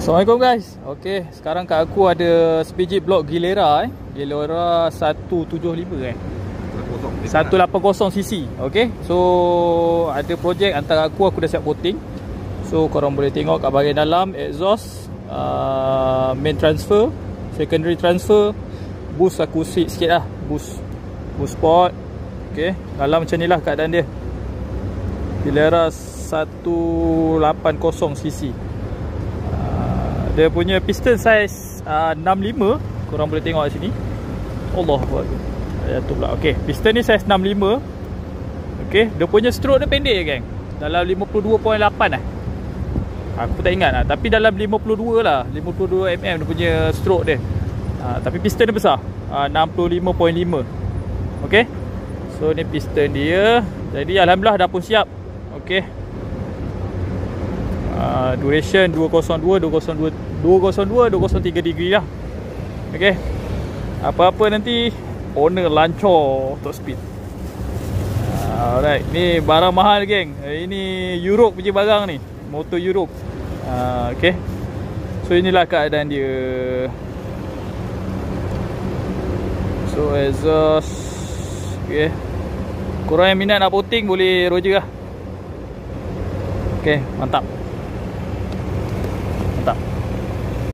Assalamualaikum guys. Okey, sekarang kat aku ada sebiji blok Gilera Gilera 175 180cc. Okey. So ada projek antara aku dah siap coating. So korang boleh tengok kat bahagian dalam exhaust, main transfer, secondary transfer, boost aku sikit lah, boost sport. Okey, dalam macam ni lah keadaan dia. Gilera 180cc. Dia punya piston size 65. Korang boleh tengok kat sini. Allahuakbar. Jatuh pula. Okey, piston ni size 65. Okey, dia punya stroke dia pendek je geng. Dalam 52.8 lah. Aku tak ingat lah, tapi dalam 52 lah, 52 mm dia punya stroke dia. Tapi piston dia besar, 65.5. Okey. So ni piston dia. Jadi alhamdulillah dah pun siap. Okey. Duration 203 degree lah. Okay. Apa-apa nanti owner lancar top speed. Alright. Ni barang mahal geng. Ini Europe punya barang ni, motor Europe. Okay. So inilah keadaan dia. So exhaust. Okay. Korang yang minat nak potting boleh roger lah. Okay, mantap.